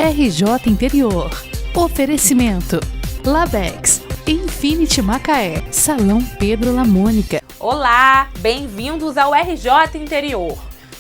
RJ Interior. Oferecimento: Labex, Infinity Macaé, Salão Pedro Lamônica. Olá, bem-vindos ao RJ Interior.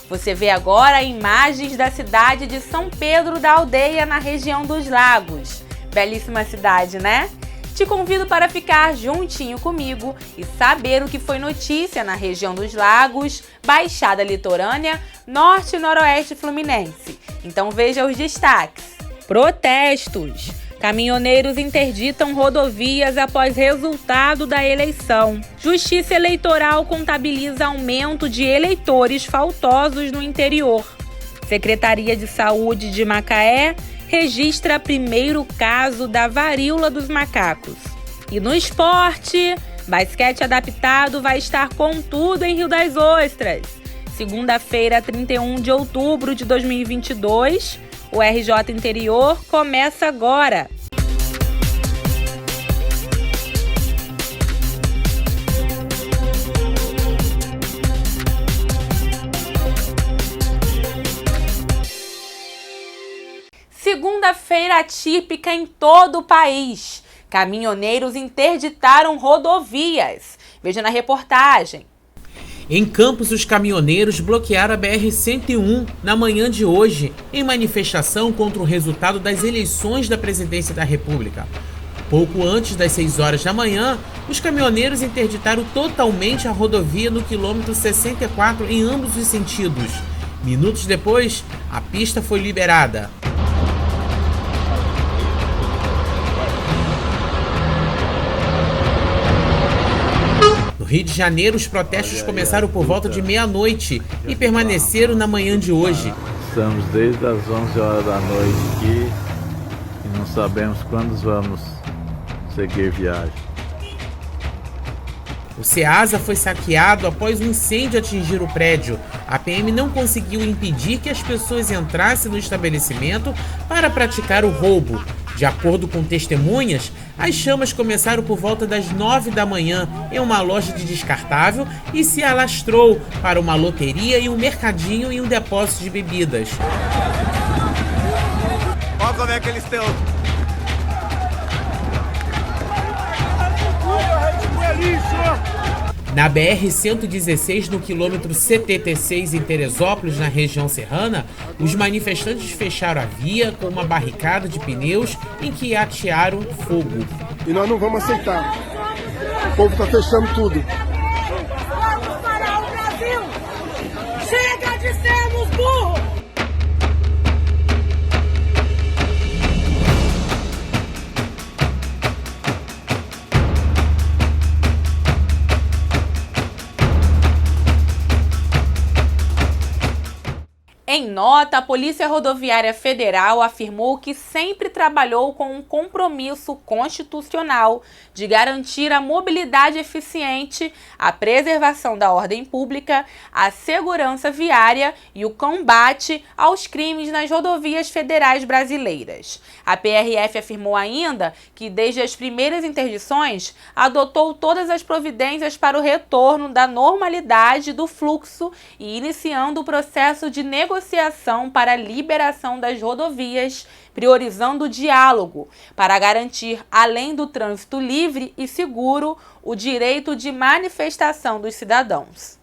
Você vê agora imagens da cidade de São Pedro da Aldeia, na região dos Lagos. Belíssima cidade, né? Te convido para ficar juntinho comigo e saber o que foi notícia na região dos Lagos, Baixada Litorânea, Norte e Noroeste Fluminense. Então veja os destaques. Protestos. Caminhoneiros interditam rodovias após resultado da eleição. Justiça Eleitoral contabiliza aumento de eleitores faltosos no interior. Secretaria de Saúde de Macaé registra primeiro caso da varíola dos macacos. E no esporte, basquete adaptado vai estar com tudo em Rio das Ostras. Segunda-feira, 31 de outubro de 2022, o RJ Interior começa agora. Segunda-feira atípica em todo o país. Caminhoneiros interditaram rodovias. Veja na reportagem. Em Campos, os caminhoneiros bloquearam a BR-101 na manhã de hoje, em manifestação contra o resultado das eleições da Presidência da República. Pouco antes das 6 horas da manhã, os caminhoneiros interditaram totalmente a rodovia no quilômetro 64 em ambos os sentidos. Minutos depois, a pista foi liberada. No Rio de Janeiro, os protestos começaram por volta de meia-noite e permaneceram na manhã de hoje. Estamos desde as 11 horas da noite aqui e não sabemos quando vamos seguir viagem. O Ceasa foi saqueado após um incêndio atingir o prédio. A PM não conseguiu impedir que as pessoas entrassem no estabelecimento para praticar o roubo. De acordo com testemunhas, as chamas começaram por volta das 9 da manhã em uma loja de descartável e se alastrou para uma loteria e um mercadinho e um depósito de bebidas. Olha como é que eles estão. Na BR-116, no quilômetro 76 em Teresópolis, na região serrana, os manifestantes fecharam a via com uma barricada de pneus em que atearam fogo. E nós não vamos aceitar. O povo está fechando tudo. Vamos parar o Brasil! Chega de sermos burros! Em nota, a Polícia Rodoviária Federal afirmou que sempre trabalhou com um compromisso constitucional de garantir a mobilidade eficiente, a preservação da ordem pública, a segurança viária e o combate aos crimes nas rodovias federais brasileiras. A PRF afirmou ainda que, desde as primeiras interdições, adotou todas as providências para o retorno da normalidade do fluxo e iniciando o processo de negociação para a liberação das rodovias, priorizando o diálogo para garantir, além do trânsito livre e seguro, o direito de manifestação dos cidadãos.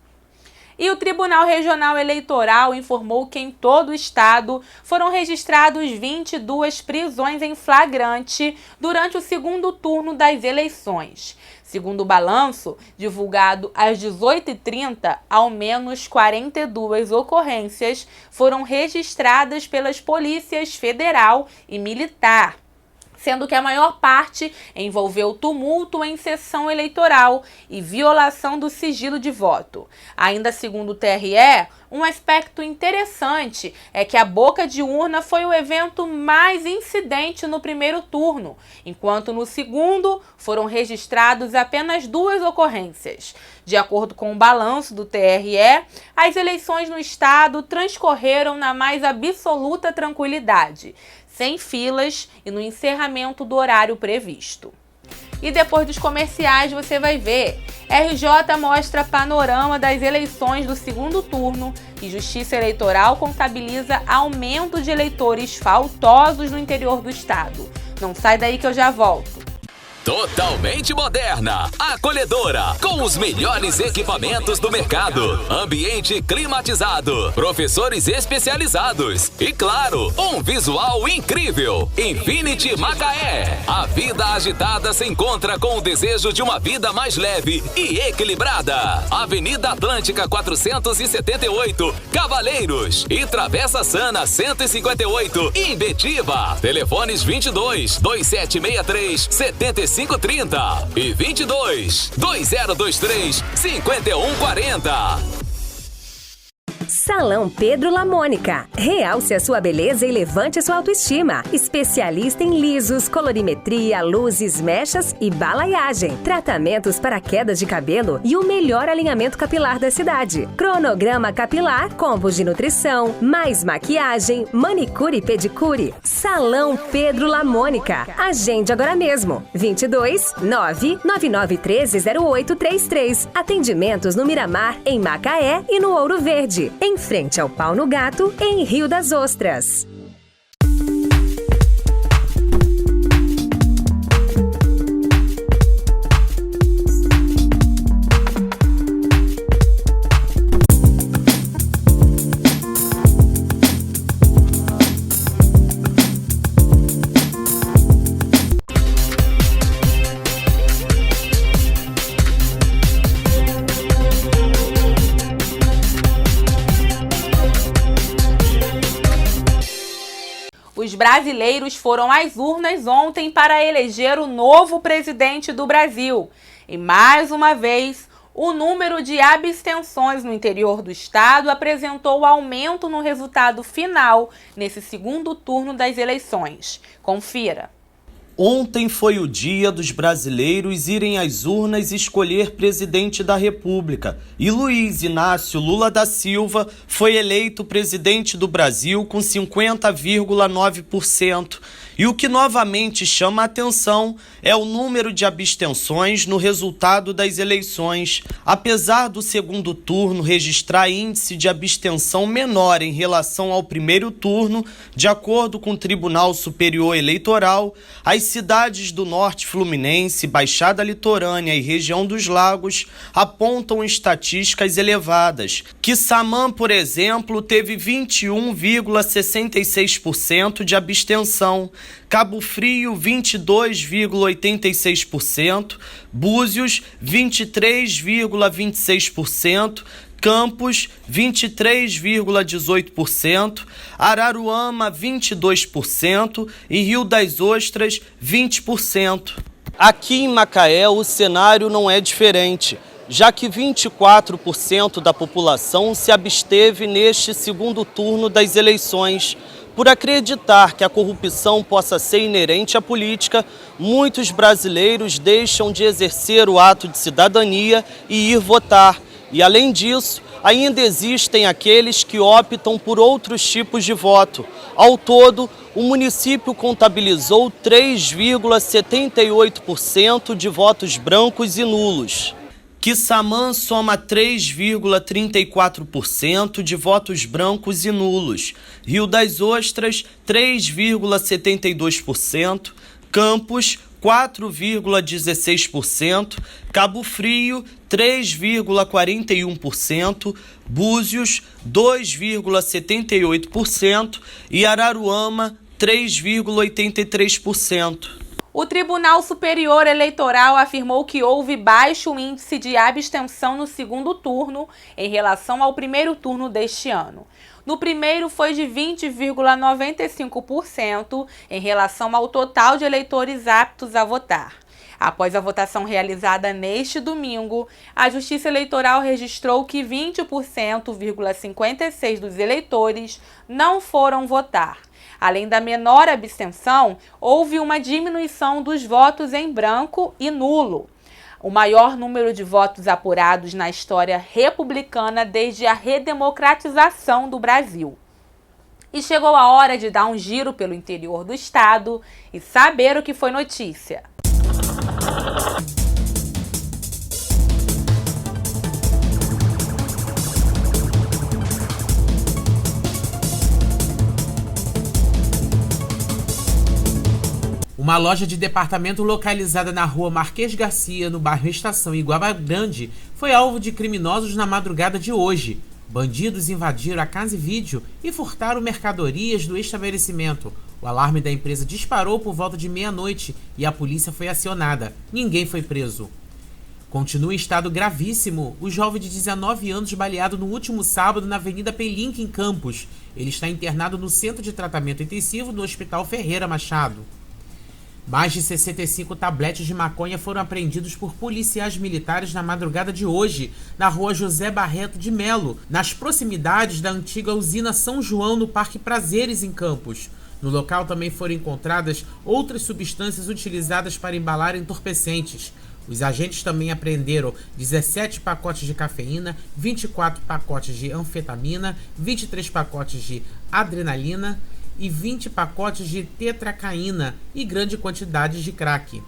E o Tribunal Regional Eleitoral informou que em todo o estado foram registrados 22 prisões em flagrante durante o segundo turno das eleições. Segundo o balanço, divulgado às 18h30, ao menos 42 ocorrências foram registradas pelas polícias federal e militar, sendo que a maior parte envolveu tumulto em sessão eleitoral e violação do sigilo de voto. Ainda segundo o TRE, um aspecto interessante é que a boca de urna foi o evento mais incidente no primeiro turno, enquanto no segundo foram registrados apenas 2 ocorrências. De acordo com o balanço do TRE, as eleições no estado transcorreram na mais absoluta tranquilidade, sem filas e no encerramento do horário previsto. E depois dos comerciais você vai ver. RJ mostra panorama das eleições do segundo turno e Justiça Eleitoral contabiliza aumento de eleitores faltosos no interior do estado. Não sai daí que eu já volto. Totalmente moderna, acolhedora, com os melhores equipamentos do mercado, ambiente climatizado, professores especializados e, claro, um visual incrível. Infinity Macaé. A vida agitada se encontra com o desejo de uma vida mais leve e equilibrada. Avenida Atlântica 478, Cavaleiros e Travessa Sana 158, Imbetiba. Telefones 22 2763 7530 e 22 2023 5140. Salão Pedro Lamônica. Realce a sua beleza e levante a sua autoestima. Especialista em lisos, colorimetria, luzes, mechas e balaiagem. Tratamentos para quedas de cabelo e o melhor alinhamento capilar da cidade. Cronograma capilar, combos de nutrição, mais maquiagem, manicure e pedicure. Salão Pedro Lamônica. Agende agora mesmo. 22 99913 0833. Atendimentos no Miramar, em Macaé e no Ouro Verde. Em frente ao Pau no Gato, em Rio das Ostras. Os brasileiros foram às urnas ontem para eleger o novo presidente do Brasil. E mais uma vez, o número de abstenções no interior do estado apresentou aumento no resultado final nesse segundo turno das eleições. Confira. Ontem foi o dia dos brasileiros irem às urnas escolher presidente da República. E Luiz Inácio Lula da Silva foi eleito presidente do Brasil com 50,9%. E o que novamente chama a atenção é o número de abstenções no resultado das eleições. Apesar do segundo turno registrar índice de abstenção menor em relação ao primeiro turno, de acordo com o Tribunal Superior Eleitoral, as cidades do Norte Fluminense, Baixada Litorânea e região dos Lagos apontam estatísticas elevadas. Quissamã, por exemplo, teve 21,66% de abstenção, Cabo Frio 22,86%, Búzios 23,26%, Campos 23,18%, Araruama 22% e Rio das Ostras 20%. Aqui em Macaé o cenário não é diferente, já que 24% da população se absteve neste segundo turno das eleições. Por acreditar que a corrupção possa ser inerente à política, muitos brasileiros deixam de exercer o ato de cidadania e ir votar. E, além disso, ainda existem aqueles que optam por outros tipos de voto. Ao todo, o município contabilizou 3,78% de votos brancos e nulos. Quissamã soma 3,34% de votos brancos e nulos. Rio das Ostras, 3,72%. Campos, 4,16%. Cabo Frio, 3,41%. Búzios, 2,78%. E Araruama, 3,83%. O Tribunal Superior Eleitoral afirmou que houve baixo índice de abstenção no segundo turno em relação ao primeiro turno deste ano. No primeiro foi de 20,95% em relação ao total de eleitores aptos a votar. Após a votação realizada neste domingo, a Justiça Eleitoral registrou que 20,56% dos eleitores não foram votar. Além da menor abstenção, houve uma diminuição dos votos em branco e nulo, o maior número de votos apurados na história republicana desde a redemocratização do Brasil. E chegou a hora de dar um giro pelo interior do estado e saber o que foi notícia. Uma loja de departamento localizada na rua Marquês Garcia, no bairro Estação, em Guará Grande, foi alvo de criminosos na madrugada de hoje. Bandidos invadiram a casa e vídeo e furtaram mercadorias do estabelecimento. O alarme da empresa disparou por volta de meia-noite e a polícia foi acionada. Ninguém foi preso. Continua em estado gravíssimo o jovem de 19 anos baleado no último sábado na Avenida Pelinque, em Campos. Ele está internado no Centro de Tratamento Intensivo do Hospital Ferreira Machado. Mais de 65 tabletes de maconha foram apreendidos por policiais militares na madrugada de hoje, na rua José Barreto de Melo, nas proximidades da antiga usina São João, no Parque Prazeres, em Campos. No local também foram encontradas outras substâncias utilizadas para embalar entorpecentes. Os agentes também apreenderam 17 pacotes de cafeína, 24 pacotes de anfetamina, 23 pacotes de adrenalina e 20 pacotes de tetracaína e grande quantidade de crack.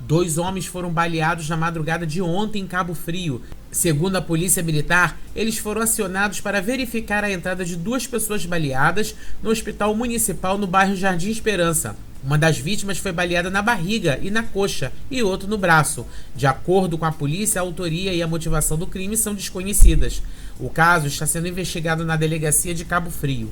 2 homens foram baleados na madrugada de ontem em Cabo Frio. Segundo a Polícia Militar, eles foram acionados para verificar a entrada de 2 pessoas baleadas no Hospital Municipal no bairro Jardim Esperança. Uma das vítimas foi baleada na barriga e na coxa e outro no braço. De acordo com a polícia, a autoria e a motivação do crime são desconhecidas. O caso está sendo investigado na delegacia de Cabo Frio.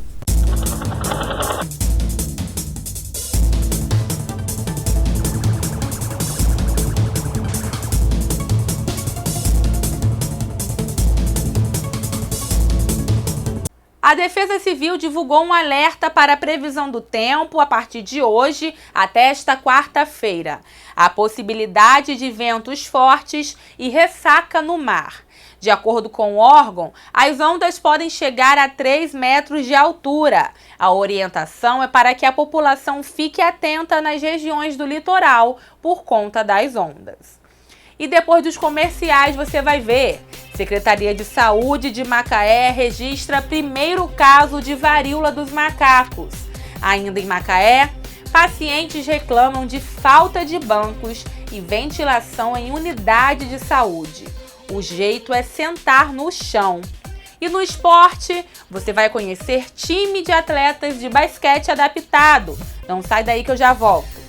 A Defesa Civil divulgou um alerta para a previsão do tempo a partir de hoje até esta quarta-feira. A possibilidade de ventos fortes e ressaca no mar. De acordo com o órgão, as ondas podem chegar a 3 metros de altura. A orientação é para que a população fique atenta nas regiões do litoral por conta das ondas. E depois dos comerciais você vai ver. Secretaria de Saúde de Macaé registra primeiro caso de varíola dos macacos. Ainda em Macaé, pacientes reclamam de falta de bancos e ventilação em unidade de saúde. O jeito é sentar no chão. E no esporte, você vai conhecer time de atletas de basquete adaptado. Não sai daí que eu já volto.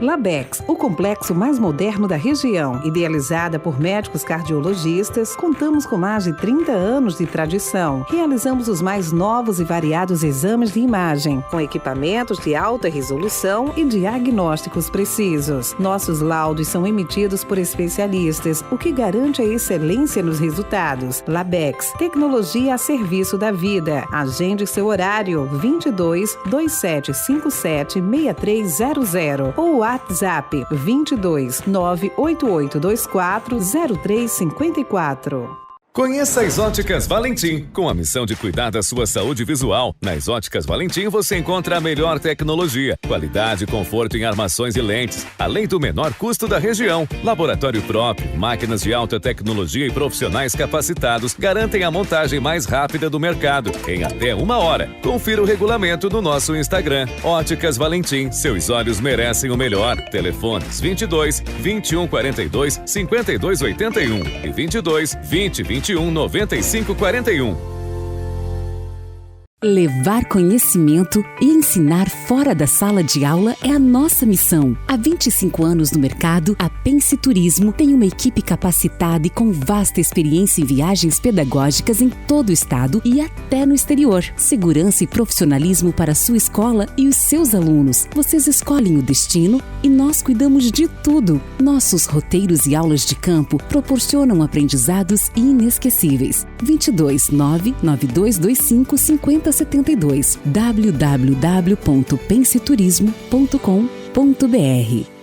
Labex, o complexo mais moderno da região. Idealizada por médicos cardiologistas, contamos com mais de 30 anos de tradição. Realizamos os mais novos e variados exames de imagem, com equipamentos de alta resolução e diagnósticos precisos. Nossos laudos são emitidos por especialistas, o que garante a excelência nos resultados. Labex, tecnologia a serviço da vida. Agende seu horário 22 2757 6300 ou WhatsApp 22 98824 0354. Conheça as Óticas Valentim, com a missão de cuidar da sua saúde visual. Nas Óticas Valentim você encontra a melhor tecnologia, qualidade e conforto em armações e lentes, além do menor custo da região. Laboratório próprio, máquinas de alta tecnologia e profissionais capacitados garantem a montagem mais rápida do mercado, em até 1 hora. Confira o regulamento no nosso Instagram. Óticas Valentim, seus olhos merecem o melhor. Telefones 22 21 42 52 81 e 22 20 21 95 41. Levar conhecimento e ensinar fora da sala de aula é a nossa missão. Há 25 anos no mercado, a Pense Turismo tem uma equipe capacitada e com vasta experiência em viagens pedagógicas em todo o estado e até no exterior. Segurança e profissionalismo para a sua escola e os seus alunos. Vocês escolhem o destino e nós cuidamos de tudo. Nossos roteiros e aulas de campo proporcionam aprendizados inesquecíveis. 22 99225 5072 www.penseturismo.com.br.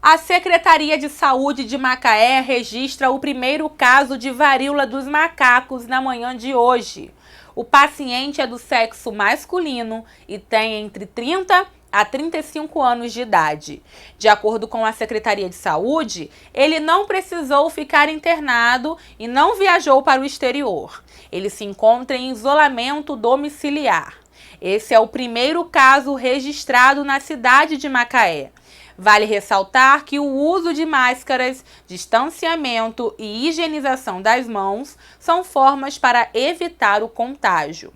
A Secretaria de Saúde de Macaé registra o primeiro caso de varíola dos macacos na manhã de hoje. O paciente é do sexo masculino e tem entre 30 a 35 anos de idade. De acordo com a Secretaria de Saúde, ele não precisou ficar internado e não viajou para o exterior. Ele se encontra em isolamento domiciliar. Esse é o primeiro caso registrado na cidade de Macaé. Vale ressaltar que o uso de máscaras, distanciamento e higienização das mãos são formas para evitar o contágio.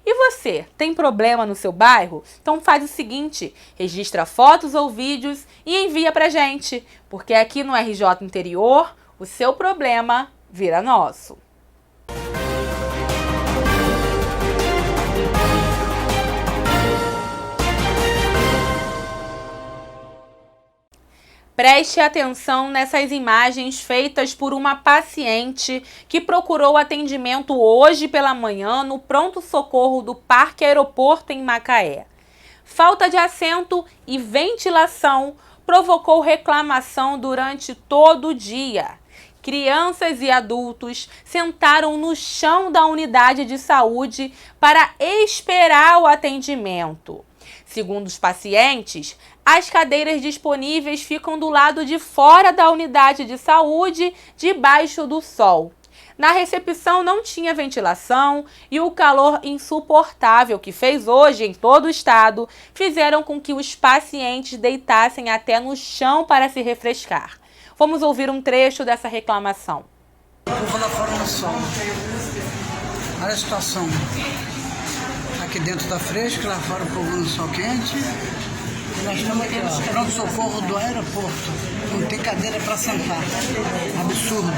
E você, tem problema no seu bairro? Então faz o seguinte, registra fotos ou vídeos e envia pra gente, porque aqui no RJ Interior, o seu problema vira nosso. Preste atenção nessas imagens feitas por uma paciente que procurou atendimento hoje pela manhã no pronto-socorro do Parque Aeroporto em Macaé. Falta de assento e ventilação provocou reclamação durante todo o dia. Crianças e adultos sentaram no chão da unidade de saúde para esperar o atendimento. Segundo os pacientes, as cadeiras disponíveis ficam do lado de fora da unidade de saúde, debaixo do sol. Na recepção não tinha ventilação e o calor insuportável que fez hoje em todo o estado fizeram com que os pacientes deitassem até no chão para se refrescar. Vamos ouvir um trecho dessa reclamação. O povo lá fora no sol. Olha a situação. Aqui dentro tá fresco, lá fora o povo no sol quente. E nós estamos aqui no pronto-socorro do aeroporto. Não tem cadeira para sentar. Absurdo.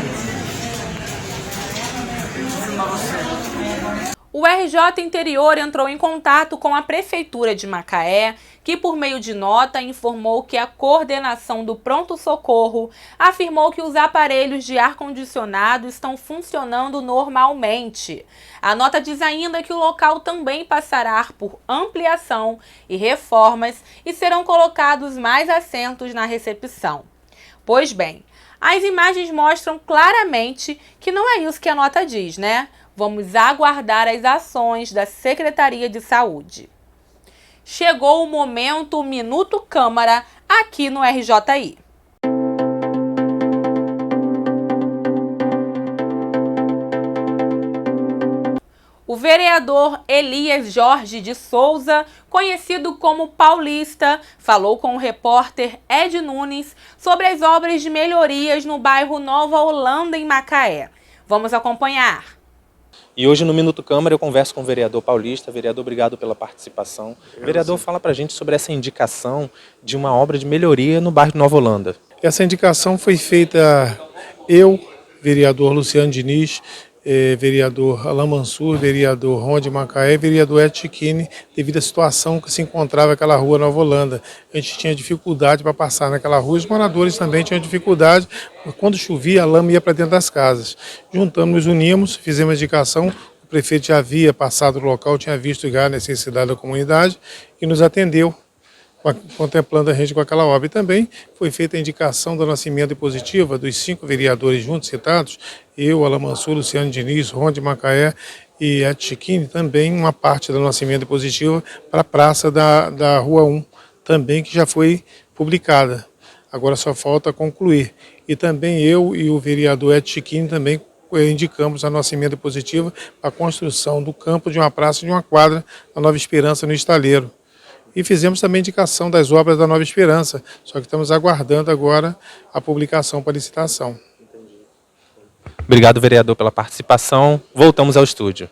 Vou filmar você. O RJ Interior entrou em contato com a Prefeitura de Macaé, que por meio de nota informou que a coordenação do pronto-socorro afirmou que os aparelhos de ar-condicionado estão funcionando normalmente. A nota diz ainda que o local também passará por ampliação e reformas e serão colocados mais assentos na recepção. Pois bem, as imagens mostram claramente que não é isso que a nota diz, né? Vamos aguardar as ações da Secretaria de Saúde. Chegou o momento Minuto Câmara aqui no RJI. O vereador Elias Jorge de Souza, conhecido como Paulista, falou com o repórter Ed Nunes sobre as obras de melhorias no bairro Nova Holanda, em Macaé. Vamos acompanhar. E hoje no Minuto Câmara eu converso com o vereador Paulista. Vereador, obrigado pela participação. Vereador, fala pra gente sobre essa indicação de uma obra de melhoria no bairro Nova Holanda. Essa indicação foi feita eu, vereador Luciano Diniz, vereador Alain Mansur, vereador Ron de Macaé, vereador Ed Chiquini, devido à situação que se encontrava aquela rua Nova Holanda. A gente tinha dificuldade para passar naquela rua, os moradores também tinham dificuldade, quando chovia a lama ia para dentro das casas. Juntamos, nos unimos, fizemos a indicação, o prefeito já havia passado no local, tinha visto já a necessidade da comunidade e nos atendeu, contemplando a gente com aquela obra. E também foi feita a indicação da nossa emenda positiva dos 5 vereadores juntos citados, eu, Alain Mansur, Luciano Diniz, Ron de Macaé e Ed Chiquini, também uma parte da nossa emenda positiva para a praça da Rua 1, também que já foi publicada. Agora só falta concluir. E também eu e o vereador Ed Chiquini também indicamos a nossa emenda positiva para a construção do campo de uma praça e de uma quadra na Nova Esperança, no Estaleiro. E fizemos também a indicação das obras da Nova Esperança, só que estamos aguardando agora a publicação para licitação. Obrigado, vereador, pela participação. Voltamos ao estúdio.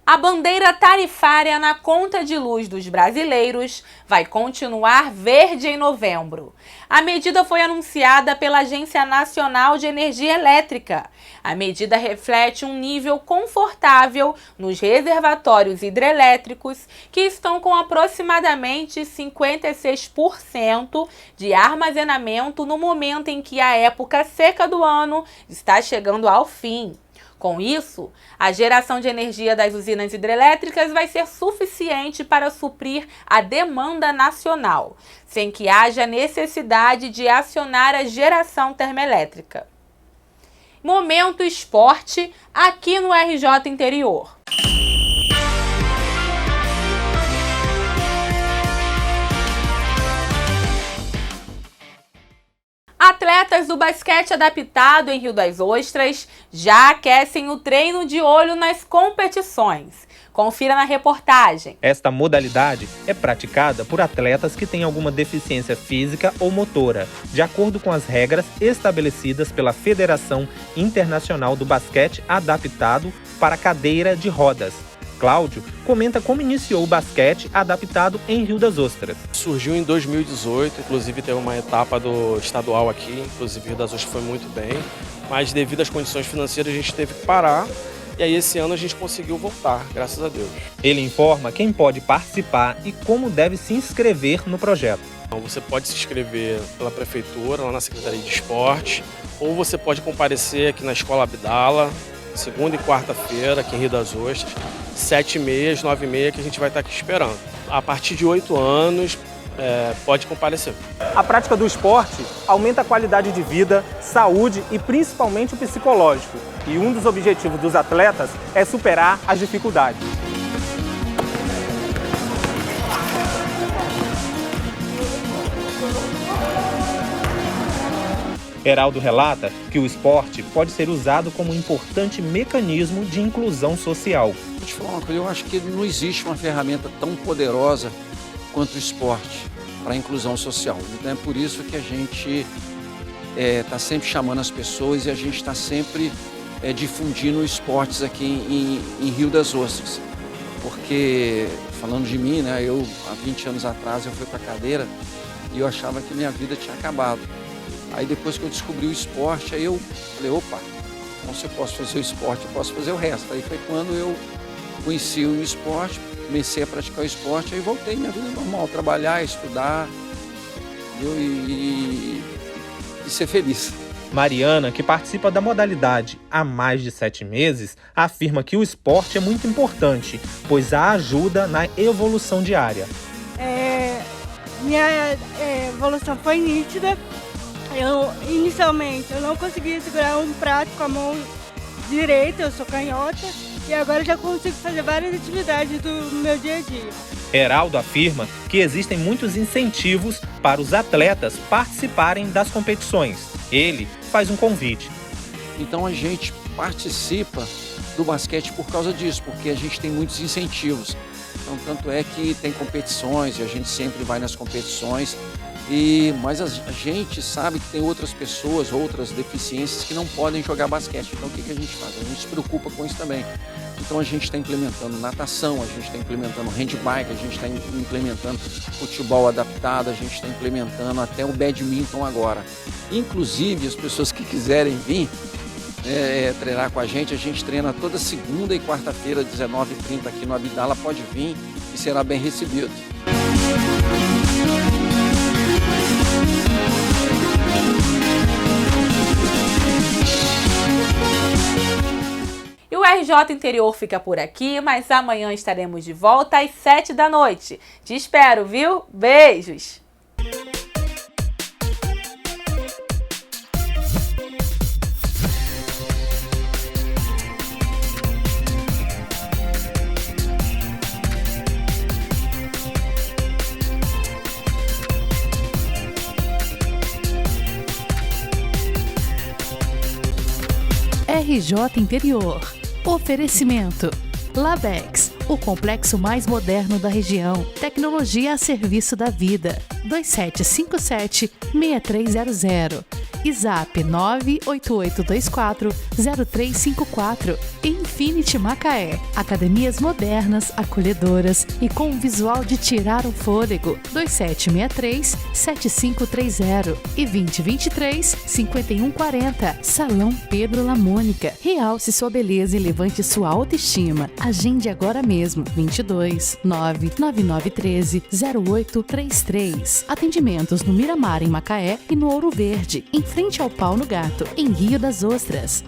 A bandeira tarifária na conta de luz dos brasileiros vai continuar verde em novembro. A medida foi anunciada pela Agência Nacional de Energia Elétrica. A medida reflete um nível confortável nos reservatórios hidrelétricos, que estão com aproximadamente 56% de armazenamento no momento em que a época seca do ano está chegando ao fim. Com isso, a geração de energia das usinas hidrelétricas vai ser suficiente para suprir a demanda nacional, sem que haja necessidade de acionar a geração termoelétrica. Momento esporte aqui no RJ Interior. Atletas do basquete adaptado em Rio das Ostras já aquecem o treino de olho nas competições. Confira na reportagem. Esta modalidade é praticada por atletas que têm alguma deficiência física ou motora, de acordo com as regras estabelecidas pela Federação Internacional do Basquete Adaptado para Cadeira de Rodas. Cláudio comenta como iniciou o basquete adaptado em Rio das Ostras. Surgiu em 2018, inclusive teve uma etapa do estadual aqui, inclusive Rio das Ostras foi muito bem, mas devido às condições financeiras a gente teve que parar e aí esse ano a gente conseguiu voltar, graças a Deus. Ele informa quem pode participar e como deve se inscrever no projeto. Você pode se inscrever pela prefeitura, lá na Secretaria de Esporte, ou você pode comparecer aqui na Escola Abdala, segunda e quarta-feira, aqui em Rio das Ostras, 7h30, 9h30, que a gente vai estar aqui esperando. A partir de 8 anos, pode comparecer. A prática do esporte aumenta a qualidade de vida, saúde e principalmente o psicológico. E um dos objetivos dos atletas é superar as dificuldades. Heraldo relata que o esporte pode ser usado como um importante mecanismo de inclusão social. Vou te falar uma coisa, eu acho que não existe uma ferramenta tão poderosa quanto o esporte para a inclusão social. Então é por isso que a gente está sempre chamando as pessoas e a gente está sempre difundindo esportes aqui em Rio das Ostras. Porque, falando de mim, né, eu há 20 anos atrás eu fui para a cadeira e eu achava que minha vida tinha acabado. Aí depois que eu descobri o esporte, aí eu falei, opa, então se eu posso fazer o esporte, eu posso fazer o resto. Aí foi quando eu conheci o esporte, comecei a praticar o esporte, aí voltei minha vida normal, trabalhar, estudar e ser feliz. Mariana, que participa da modalidade há mais de 7 meses, afirma que o esporte é muito importante, pois a ajuda na evolução diária. Minha evolução foi nítida. Inicialmente, eu não conseguia segurar um prato com a mão direita, eu sou canhota, e agora já consigo fazer várias atividades do meu dia a dia. Heraldo afirma que existem muitos incentivos para os atletas participarem das competições. Ele faz um convite. Então a gente participa do basquete por causa disso, porque a gente tem muitos incentivos. Então, tanto é que tem competições e a gente sempre vai nas competições. Mas a gente sabe que tem outras pessoas, outras deficiências que não podem jogar basquete. Então o que a gente faz? A gente se preocupa com isso também. Então a gente está implementando natação, a gente está implementando handbike, a gente está implementando futebol adaptado, a gente está implementando até o badminton agora. Inclusive as pessoas que quiserem vir treinar com a gente treina toda segunda e quarta-feira, 19h30 aqui no Abdala, pode vir e será bem recebido. E o RJ Interior fica por aqui, mas amanhã estaremos de volta às 7 da noite. Te espero, viu? Beijos! RJ Interior. Oferecimento. Labex, o complexo mais moderno da região. Tecnologia a serviço da vida. 2757-6300. E Zap 98824-0354. Infinity Macaé. Academias modernas, acolhedoras e com um visual de tirar o fôlego. 2763-7530 e 2023-5140. Salão Pedro Lamônica. Realce sua beleza e levante sua autoestima. Agende agora mesmo. 22 99913 0833. Atendimentos no Miramar, em Macaé, e no Ouro Verde, em frente ao Pau no Gato, em Rio das Ostras.